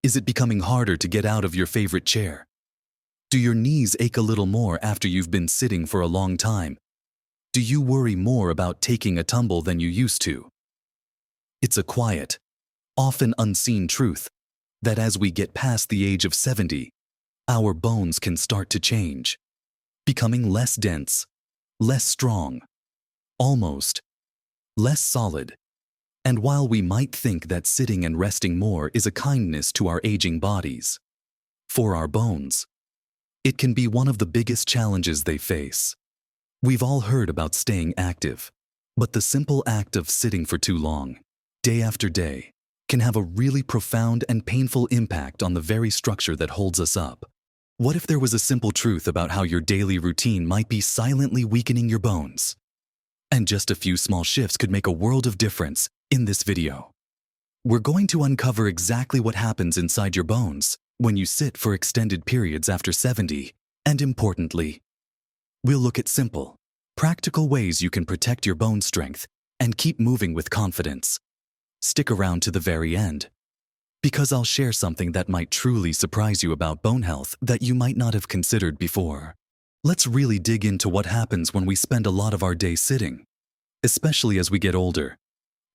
Is it becoming harder to get out of your favorite chair? Do your knees ache a little more after you've been sitting for a long time? Do you worry more about taking a tumble than you used to? It's a quiet, often unseen truth that as we get past the age of 70, our bones can start to change, becoming less dense, less strong, almost less solid. And while we might think that sitting and resting more is a kindness to our aging bodies, for our bones, it can be one of the biggest challenges they face. We've all heard about staying active, but the simple act of sitting for too long, day after day, can have a really profound and painful impact on the very structure that holds us up. What if there was a simple truth about how your daily routine might be silently weakening your bones? And just a few small shifts could make a world of difference in this video. We're going to uncover exactly what happens inside your bones when you sit for extended periods after 70, and importantly, we'll look at simple, practical ways you can protect your bone strength and keep moving with confidence. Stick around to the very end, because I'll share something that might truly surprise you about bone health that you might not have considered before. Let's really dig into what happens when we spend a lot of our day sitting, especially as we get older.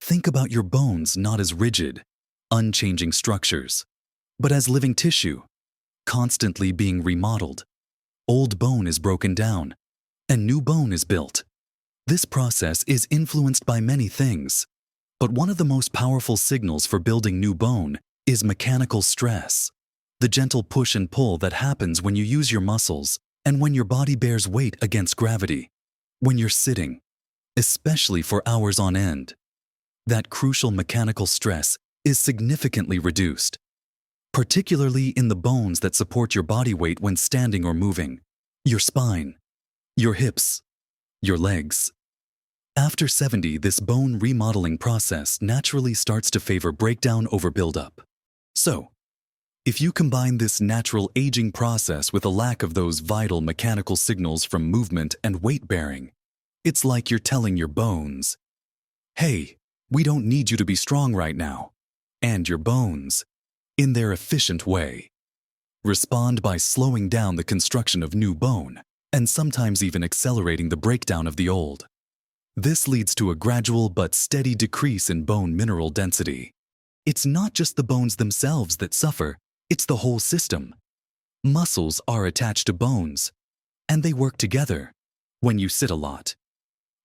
Think about your bones not as rigid, unchanging structures, but as living tissue, constantly being remodeled. Old bone is broken down, and new bone is built. This process is influenced by many things, but one of the most powerful signals for building new bone is mechanical stress, the gentle push and pull that happens when you use your muscles and when your body bears weight against gravity. When you're sitting, especially for hours on end, that crucial mechanical stress is significantly reduced, particularly in the bones that support your body weight when standing or moving, your spine, your hips, your legs. After 70, this bone remodeling process naturally starts to favor breakdown over buildup. So, if you combine this natural aging process with a lack of those vital mechanical signals from movement and weight bearing, it's like you're telling your bones, hey, we don't need you to be strong right now. And your bones, in their efficient way, respond by slowing down the construction of new bone and sometimes even accelerating the breakdown of the old. This leads to a gradual but steady decrease in bone mineral density. It's not just the bones themselves that suffer, it's the whole system. Muscles are attached to bones, and they work together. When you sit a lot,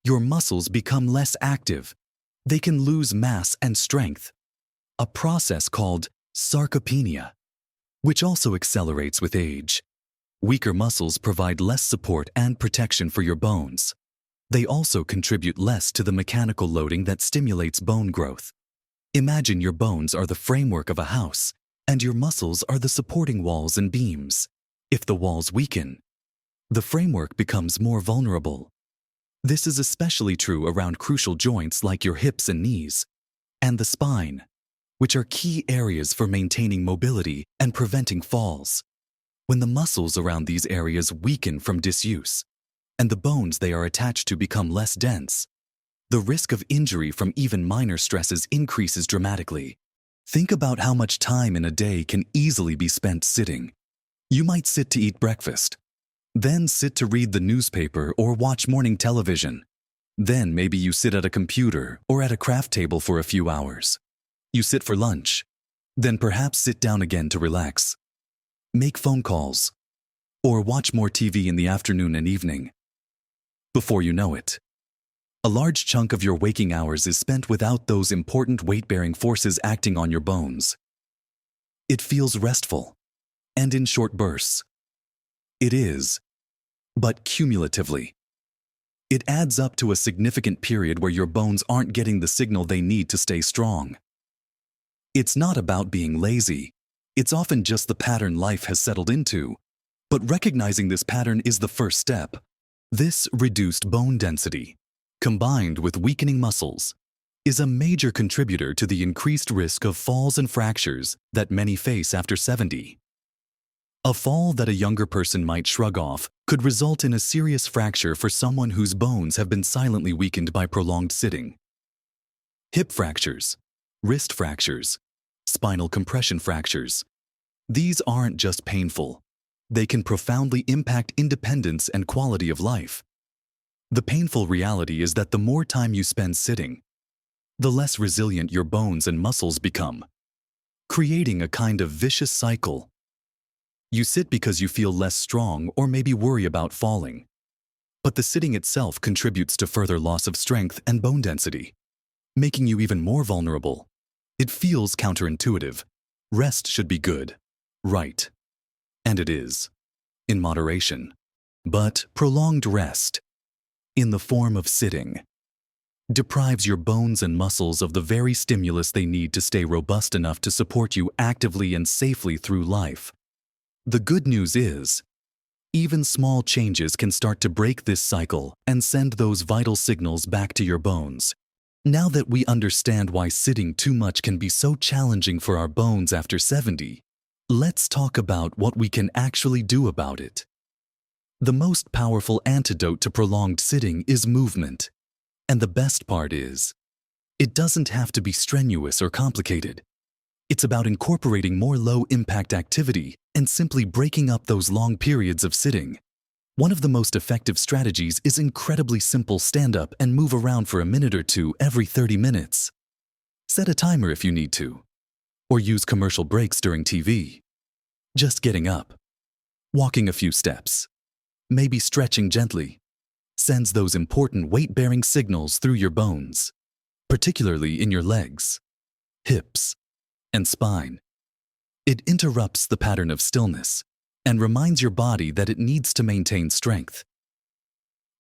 your muscles become less active. They can lose mass and strength, a process called sarcopenia, which also accelerates with age. Weaker muscles provide less support and protection for your bones. They also contribute less to the mechanical loading that stimulates bone growth. Imagine your bones are the framework of a house, and your muscles are the supporting walls and beams. If the walls weaken, the framework becomes more vulnerable. This is especially true around crucial joints like your hips and knees, and the spine, which are key areas for maintaining mobility and preventing falls. When the muscles around these areas weaken from disuse, and the bones they are attached to become less dense, the risk of injury from even minor stresses increases dramatically. Think about how much time in a day can easily be spent sitting. You might sit to eat breakfast, then sit to read the newspaper or watch morning television. Then maybe you sit at a computer or at a craft table for a few hours. You sit for lunch, then perhaps sit down again to relax, make phone calls, or watch more TV in the afternoon and evening. Before you know it, a large chunk of your waking hours is spent without those important weight-bearing forces acting on your bones. It feels restful, and in short bursts. It is, but cumulatively, it adds up to a significant period where your bones aren't getting the signal they need to stay strong. It's not about being lazy. It's often just the pattern life has settled into. But recognizing this pattern is the first step. This reduced bone density, combined with weakening muscles, is a major contributor to the increased risk of falls and fractures that many face after 70. A fall that a younger person might shrug off could result in a serious fracture for someone whose bones have been silently weakened by prolonged sitting. Hip fractures, wrist fractures, spinal compression fractures, These aren't just painful. They can profoundly impact independence and quality of life. The painful reality is that the more time you spend sitting, the less resilient your bones and muscles become, creating a kind of vicious cycle. You sit because you feel less strong or maybe worry about falling. But the sitting itself contributes to further loss of strength and bone density, making you even more vulnerable. It feels counterintuitive. Rest should be good, right? And it is, in moderation. But prolonged rest, in the form of sitting, deprives your bones and muscles of the very stimulus they need to stay robust enough to support you actively and safely through life. The good news is, even small changes can start to break this cycle and send those vital signals back to your bones. Now that we understand why sitting too much can be so challenging for our bones after 70, let's talk about what we can actually do about it. The most powerful antidote to prolonged sitting is movement. And the best part is, it doesn't have to be strenuous or complicated. It's about incorporating more low-impact activity and simply breaking up those long periods of sitting. One of the most effective strategies is incredibly simple: stand up and move around for a minute or two every 30 minutes. Set a timer if you need to, or use commercial breaks during TV. Just getting up, walking a few steps, maybe stretching gently, sends those important weight-bearing signals through your bones, particularly in your legs, hips, and spine. It interrupts the pattern of stillness and reminds your body that it needs to maintain strength.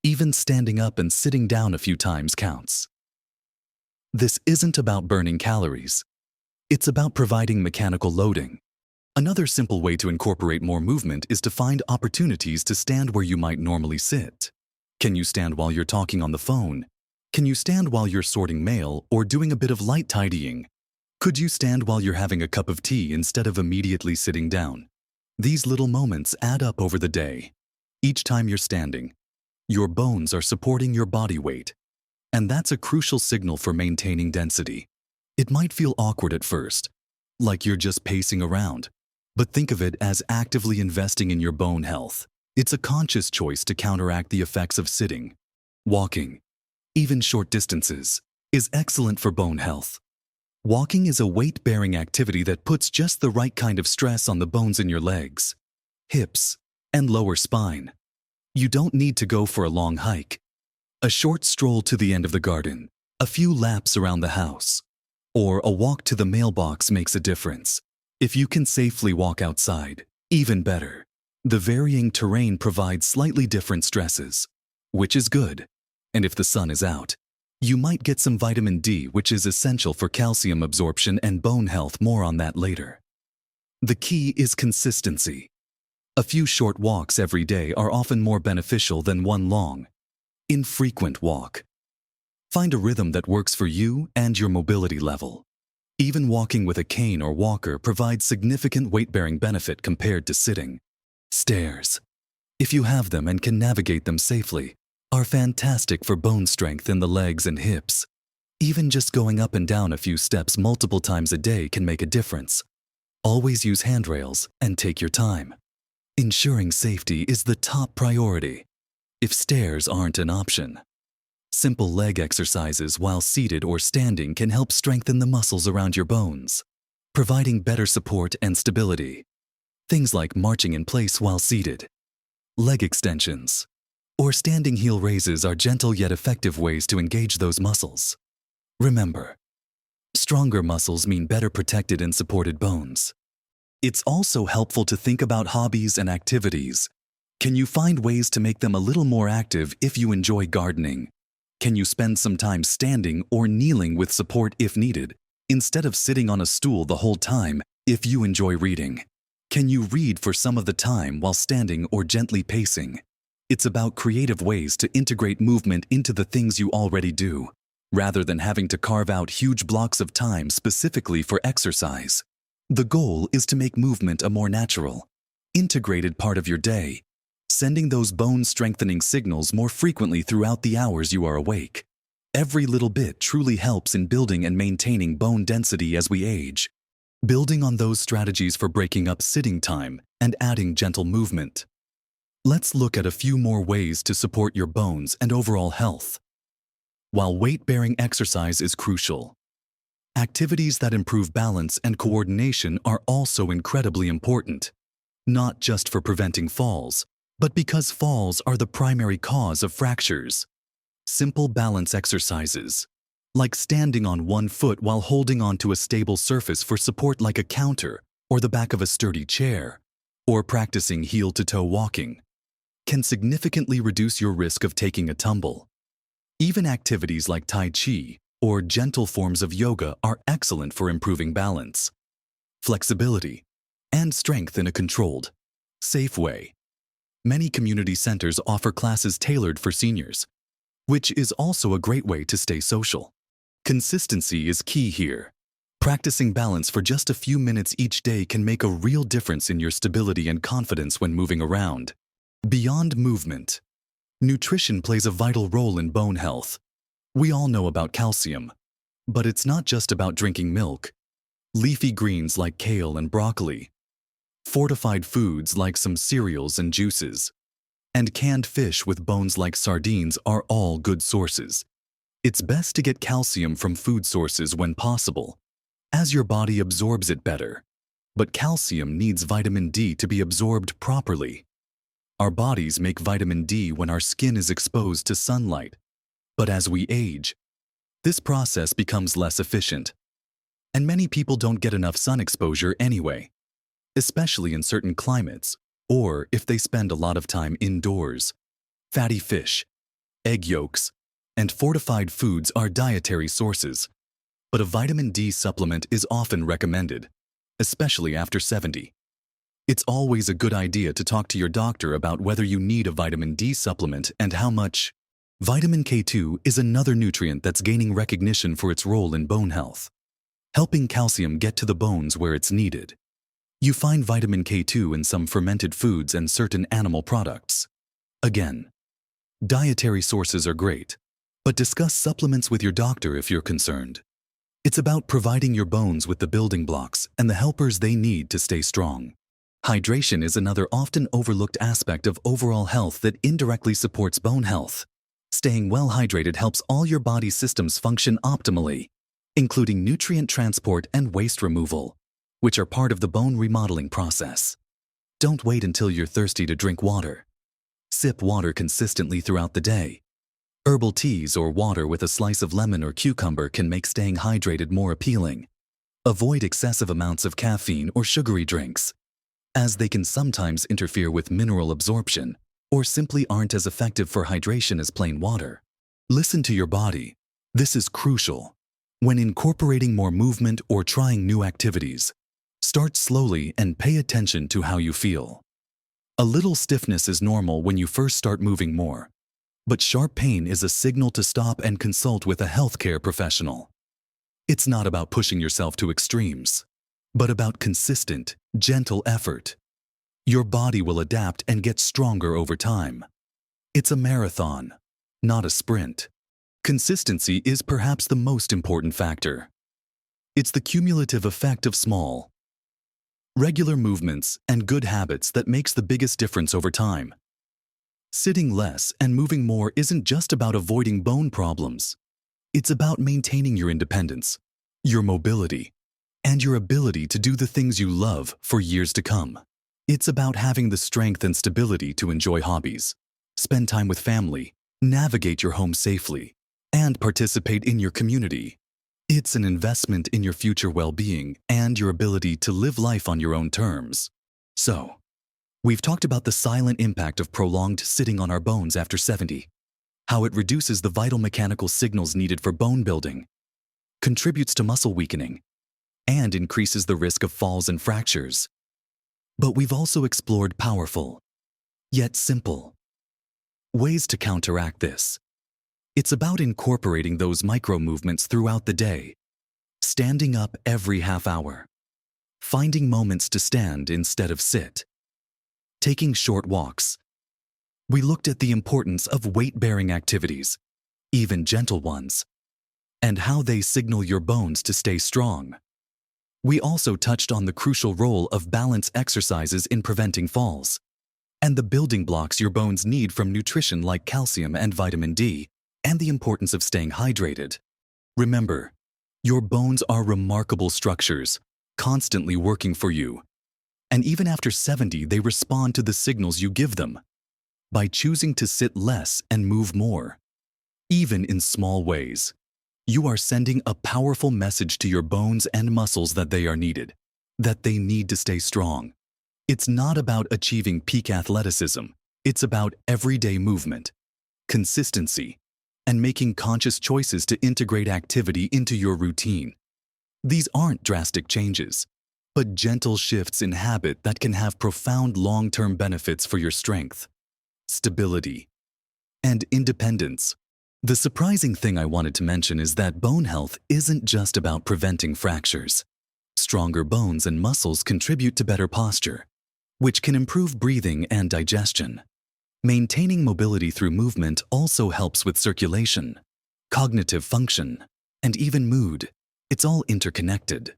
Even standing up and sitting down a few times counts. This isn't about burning calories. It's about providing mechanical loading. Another simple way to incorporate more movement is to find opportunities to stand where you might normally sit. Can you stand while you're talking on the phone? Can you stand while you're sorting mail or doing a bit of light tidying? Could you stand while you're having a cup of tea instead of immediately sitting down? These little moments add up over the day. Each time you're standing, your bones are supporting your body weight. And that's a crucial signal for maintaining density. It might feel awkward at first, like you're just pacing around. But think of it as actively investing in your bone health. It's a conscious choice to counteract the effects of sitting. Walking, even short distances, is excellent for bone health. Walking is a weight-bearing activity that puts just the right kind of stress on the bones in your legs, hips, and lower spine. You don't need to go for a long hike. A short stroll to the end of the garden, a few laps around the house, or a walk to the mailbox makes a difference. If you can safely walk outside, even better. The varying terrain provides slightly different stresses, which is good. And if the sun is out, you might get some vitamin D, which is essential for calcium absorption and bone health. More on that later. The key is consistency. A few short walks every day are often more beneficial than one long, infrequent walk. Find a rhythm that works for you and your mobility level. Even walking with a cane or walker provides significant weight-bearing benefit compared to sitting. Stairs, if you have them and can navigate them safely, are fantastic for bone strength in the legs and hips. Even just going up and down a few steps multiple times a day can make a difference. Always use handrails and take your time. Ensuring safety is the top priority. If stairs aren't an option, simple leg exercises while seated or standing can help strengthen the muscles around your bones, providing better support and stability. Things like marching in place while seated, leg extensions, or standing heel raises are gentle yet effective ways to engage those muscles. Remember, stronger muscles mean better protected and supported bones. It's also helpful to think about hobbies and activities. Can you find ways to make them a little more active if you enjoy gardening? Can you spend some time standing or kneeling with support if needed, instead of sitting on a stool the whole time if you enjoy reading? Can you read for some of the time while standing or gently pacing? It's about creative ways to integrate movement into the things you already do, rather than having to carve out huge blocks of time specifically for exercise. The goal is to make movement a more natural, integrated part of your day, sending those bone-strengthening signals more frequently throughout the hours you are awake. Every little bit truly helps in building and maintaining bone density as we age. building on those strategies for breaking up sitting time and adding gentle movement. Let's look at a few more ways to support your bones and overall health. While weight-bearing exercise is crucial, activities that improve balance and coordination are also incredibly important, not just for preventing falls, but because falls are the primary cause of fractures. Simple balance exercises, like standing on one foot while holding onto a stable surface for support like a counter or the back of a sturdy chair, or practicing heel-to-toe walking, can significantly reduce your risk of taking a tumble. Even activities like Tai Chi or gentle forms of yoga are excellent for improving balance, flexibility, and strength in a controlled, safe way. Many community centers offer classes tailored for seniors, which is also a great way to stay social. Consistency is key here. Practicing balance for just a few minutes each day can make a real difference in your stability and confidence when moving around. Beyond movement, nutrition plays a vital role in bone health. We all know about calcium, but it's not just about drinking milk. Leafy greens like kale and broccoli, fortified foods like some cereals and juices, and canned fish with bones like sardines are all good sources. It's best to get calcium from food sources when possible, as your body absorbs it better. But calcium needs vitamin D to be absorbed properly. Our bodies make vitamin D when our skin is exposed to sunlight. But as we age, this process becomes less efficient. And many people don't get enough sun exposure anyway, especially in certain climates, or if they spend a lot of time indoors. Fatty fish, egg yolks, and fortified foods are dietary sources, but a vitamin D supplement is often recommended, especially after 70. It's always a good idea to talk to your doctor about whether you need a vitamin D supplement and how much. Vitamin K2 is another nutrient that's gaining recognition for its role in bone health, helping calcium get to the bones where it's needed. You find vitamin K2 in some fermented foods and certain animal products. Again, dietary sources are great, but discuss supplements with your doctor if you're concerned. It's about providing your bones with the building blocks and the helpers they need to stay strong. Hydration is another often overlooked aspect of overall health that indirectly supports bone health. Staying well hydrated helps all your body's systems function optimally, including nutrient transport and waste removal, which are part of the bone remodeling process. Don't wait until you're thirsty to drink water. Sip water consistently throughout the day. Herbal teas or water with a slice of lemon or cucumber can make staying hydrated more appealing. Avoid excessive amounts of caffeine or sugary drinks, as they can sometimes interfere with mineral absorption or simply aren't as effective for hydration as plain water. Listen to your body. This is crucial. When incorporating more movement or trying new activities, start slowly and pay attention to how you feel. A little stiffness is normal when you first start moving more, but sharp pain is a signal to stop and consult with a healthcare professional. It's not about pushing yourself to extremes, but about consistent, gentle effort. Your body will adapt and get stronger over time. It's a marathon, not a sprint. Consistency is perhaps the most important factor. It's the cumulative effect of small, regular movements and good habits that makes the biggest difference over time. Sitting less and moving more isn't just about avoiding bone problems. It's about maintaining your independence, your mobility, and your ability to do the things you love for years to come. It's about having the strength and stability to enjoy hobbies, spend time with family, navigate your home safely, and participate in your community. It's an investment in your future well-being and your ability to live life on your own terms. So, we've talked about the silent impact of prolonged sitting on our bones after 70, how it reduces the vital mechanical signals needed for bone building, contributes to muscle weakening, and increases the risk of falls and fractures. But we've also explored powerful, yet simple, ways to counteract this. It's about incorporating those micro-movements throughout the day, standing up every half hour, finding moments to stand instead of sit, taking short walks. We looked at the importance of weight-bearing activities, even gentle ones, and how they signal your bones to stay strong. We also touched on the crucial role of balance exercises in preventing falls, and the building blocks your bones need from nutrition like calcium and vitamin D, and the importance of staying hydrated. Remember, your bones are remarkable structures, constantly working for you. And even after 70, they respond to the signals you give them. By choosing to sit less and move more, even in small ways, you are sending a powerful message to your bones and muscles that they are needed, that they need to stay strong. It's not about achieving peak athleticism. It's about everyday movement, consistency, and making conscious choices to integrate activity into your routine. These aren't drastic changes, but gentle shifts in habit that can have profound long-term benefits for your strength, stability, and independence. The surprising thing I wanted to mention is that bone health isn't just about preventing fractures. Stronger bones and muscles contribute to better posture, which can improve breathing and digestion. Maintaining mobility through movement also helps with circulation, cognitive function, and even mood. It's all interconnected.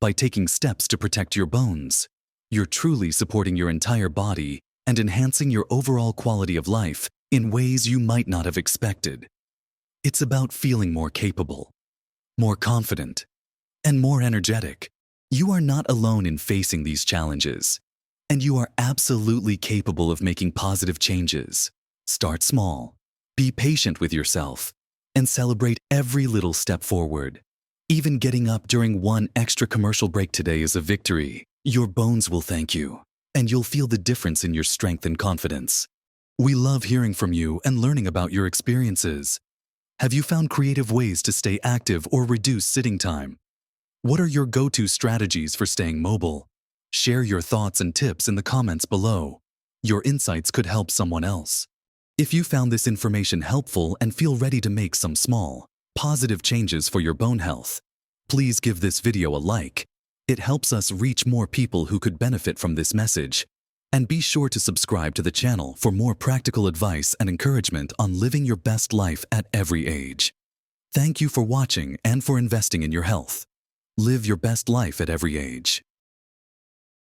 By taking steps to protect your bones, you're truly supporting your entire body and enhancing your overall quality of life in ways you might not have expected. It's about feeling more capable, more confident, and more energetic. You are not alone in facing these challenges, and you are absolutely capable of making positive changes. Start small, be patient with yourself, and celebrate every little step forward. Even getting up during one extra commercial break today is a victory. Your bones will thank you, and you'll feel the difference in your strength and confidence. We love hearing from you and learning about your experiences. Have you found creative ways to stay active or reduce sitting time? What are your go-to strategies for staying mobile? Share your thoughts and tips in the comments below. Your insights could help someone else. If you found this information helpful and feel ready to make some small, positive changes for your bone health, please give this video a like. It helps us reach more people who could benefit from this message. And be sure to subscribe to the channel for more practical advice and encouragement on living your best life at every age. Thank you for watching and for investing in your health. Live your best life at every age.